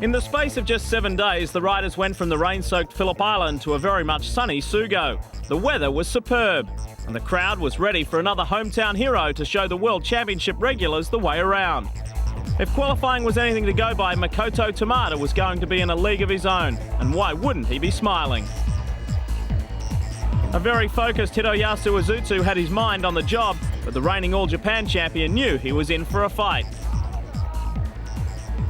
In the space of just 7 days, the riders went from the rain-soaked Phillip Island to a very much sunny Sugo. The weather was superb, and the crowd was ready for another hometown hero to show the World Championship regulars the way around. If qualifying was anything to go by, Makoto Tamada was going to be in a league of his own, and why wouldn't he be smiling? A very focused Hiroyasu Isuzu had his mind on the job, but the reigning All-Japan champion knew he was in for a fight.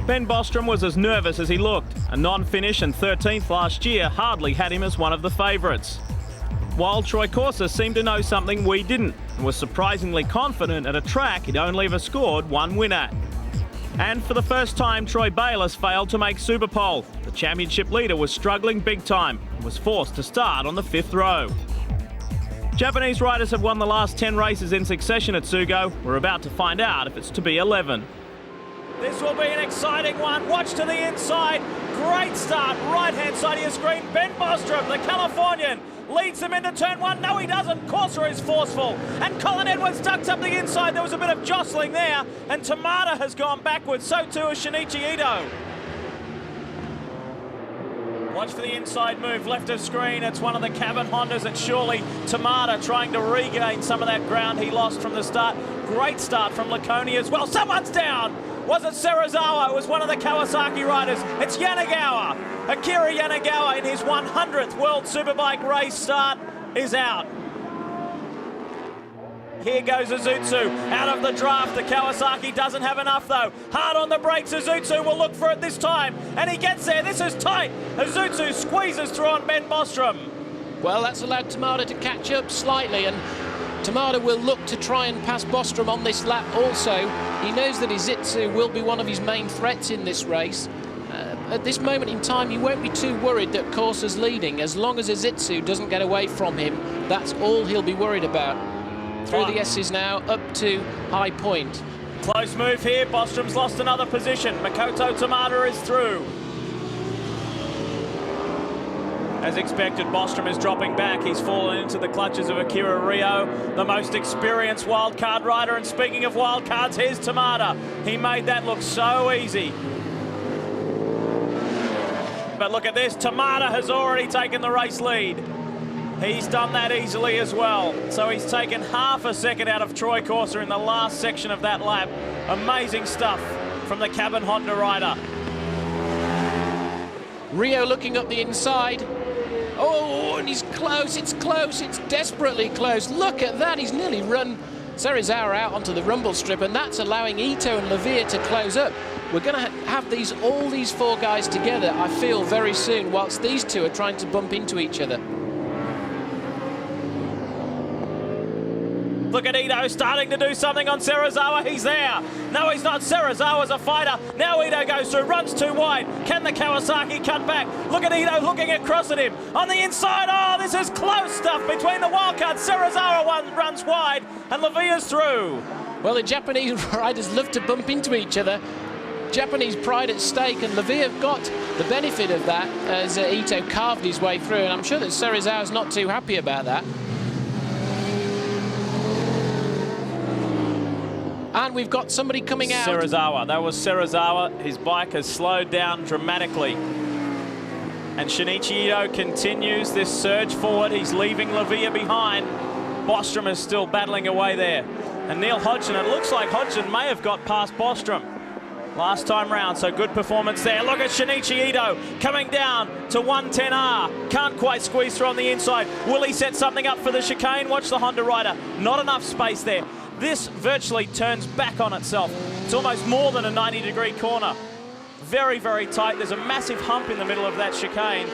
Ben Bostrom was as nervous as he looked. A non-finish and 13th last year hardly had him as one of the favourites. While Troy Corsa seemed to know something we didn't, and was surprisingly confident at a track he'd only ever scored one win at. And for the first time, Troy Bayliss failed to make Superpole. The championship leader was struggling big time and was forced to start on the 5th row. Japanese riders have won the last 10 races in succession at Sugo. We're about to find out if it's to be 11. This will be an exciting one. Watch to the inside. Great start. Right-hand side of your screen. Ben Bostrom, the Californian, leads them into turn 1. No, he doesn't. Corsa is forceful. And Colin ducks up the inside. There was a bit of jostling there. And Tamada has gone backwards. So too is Shinichi Ito. Watch for the inside move, left of screen. It's one of the cabin Hondas. It's surely Tamada trying to regain some of that ground he lost from the start. Great start from Laconia as well. Someone's down. Was it Serizawa? It was one of the Kawasaki riders. It's Yanagawa. Akira Yanagawa in his 100th World Superbike race start is out. Here goes Isuzu out of the draft. The Kawasaki doesn't have enough though. Hard on the brakes. Isuzu will look for it this time. And he gets there. This is tight. Isuzu squeezes through on Ben Bostrom. Well, that's allowed Tamada to catch up slightly, and Tamada will look to try and pass Bostrom on this lap also. He knows that Isuzu will be one of his main threats in this race. At this moment in time, he won't be too worried that Corsa's leading. As long as Isuzu doesn't get away from him, that's all he'll be worried about. Through the S's now, up to High Point. Close move here. Bostrom's lost another position. Makoto Tamada is through. As expected, Bostrom is dropping back. He's fallen into the clutches of Akira Rio, the most experienced wildcard rider. And speaking of wildcards, here's Tamada. He made that look so easy. But look at this. Tamada has already taken the race lead. He's done that easily as well. So he's taken half a second out of Troy Corsa in the last section of that lap. Amazing stuff from the cabin Honda rider. Rio looking up the inside. Oh, and he's close, it's desperately close. Look at that, he's nearly run Serizawa out onto the rumble strip, and that's allowing Ito and Lavia to close up. We're going to have all these 4 guys together, I feel, very soon, whilst these 2 are trying to bump into each other. Look at Ito starting to do something on Serizawa. He's there. No, he's not. Serizawa's a fighter. Now Ito goes through, runs too wide. Can the Kawasaki cut back? Look at Ito looking across at him. On the inside, oh, this is close stuff between the wildcards. Serizawa runs wide, and Lavia's through. Well, the Japanese riders love to bump into each other. Japanese pride at stake, and Lavia got the benefit of that as Ito carved his way through, and I'm sure that Serizawa's not too happy about that. And we've got somebody coming out. Serizawa, that was Serizawa. His bike has slowed down dramatically. And Shinichi Ito continues this surge forward. He's leaving Lavia behind. Bostrom is still battling away there. And Neil Hodgson, it looks like Hodgson may have got past Bostrom last time round, so good performance there. Look at Shinichi Ito coming down to 110R. Can't quite squeeze through on the inside. Will he set something up for the chicane? Watch the Honda rider. Not enough space there. This virtually turns back on itself. It's almost more than a 90-degree corner. Very, very tight. There's a massive hump in the middle of that chicane.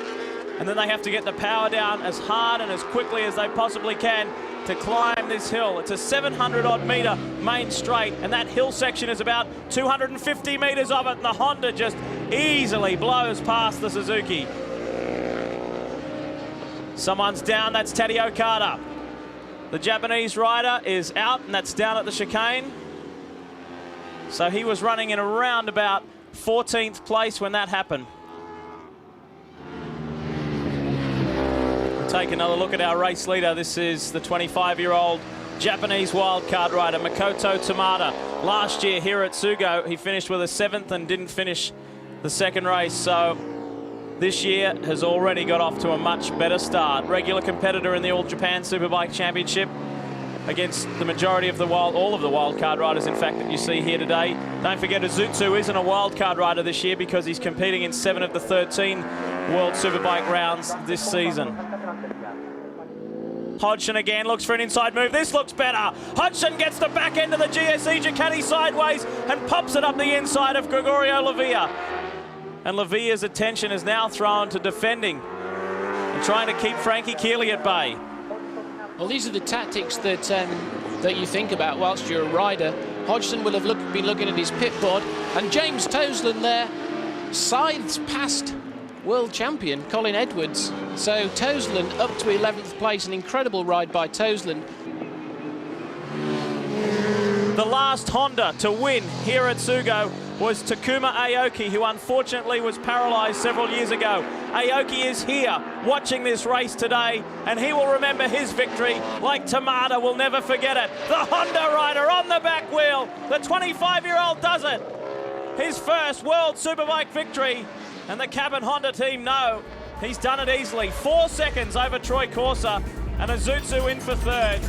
And then they have to get the power down as hard and as quickly as they possibly can to climb this hill. It's a 700-odd metre main straight, and that hill section is about 250 metres of it, and the Honda just easily blows past the Suzuki. Someone's down. That's Taddy Okada. The Japanese rider is out, and that's down at the chicane. So he was running in around about 14th place when that happened. We'll take another look at our race leader. This is the 25-year-old Japanese wildcard rider, Makoto Tamada. Last year here at Sugo, he finished with a 7th and didn't finish the second race, so this year has already got off to a much better start. Regular competitor in the All Japan Superbike Championship against the majority of all of the wildcard riders, in fact, that you see here today. Don't forget, Xaus isn't a wildcard rider this year because he's competing in 7 of the 13 World Superbike rounds this season. Hodgson again looks for an inside move. This looks better. Hodgson gets the back end of the GSE Ducati sideways and pops it up the inside of Gregorio Lavia. And Lavia's attention is now thrown to defending and trying to keep Frankie Keeley at bay. Well, these are the tactics that that you think about whilst you're a rider. Hodgson will have been looking at his pit board, and James Toseland there scythes past world champion Colin Edwards. So Toseland up to 11th place, an incredible ride by Toseland. The last Honda to win here at Sugo was Takuma Aoki, who unfortunately was paralysed several years ago. Aoki is here watching this race today, and he will remember his victory like Tamada will never forget it. The Honda rider on the back wheel. The 25-year-old does it. His first World Superbike victory, and the cabin Honda team know he's done it easily. 4 seconds over Troy Corsa, and Xaus in for third.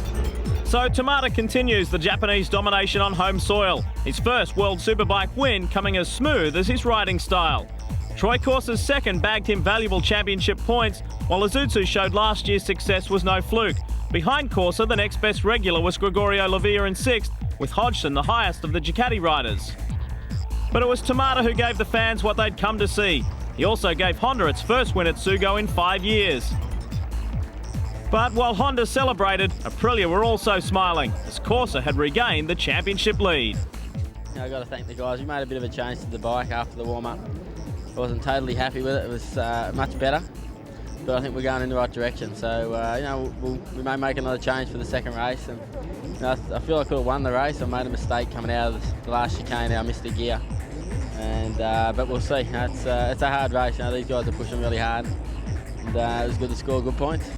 So Tamada continues the Japanese domination on home soil. His first World Superbike win coming as smooth as his riding style. Troy Corsa's second bagged him valuable championship points, while Xaus showed last year's success was no fluke. Behind Corsa, the next best regular was Gregorio Lavia in 6th, with Hodgson the highest of the Ducati riders. But it was Tamada who gave the fans what they'd come to see. He also gave Honda its first win at Sugo in 5 years. But while Honda celebrated, Aprilia were also smiling, as Corsa had regained the championship lead. I've got to thank the guys. We made a bit of a change to the bike after the warm-up. I wasn't totally happy with it. It was much better, but I think we're going in the right direction. So, we may make another change for the second race. And I feel I could have won the race. I made a mistake coming out of the last chicane. I missed a gear. And but we'll see. It's a hard race. These guys are pushing really hard. And it was good to score good points.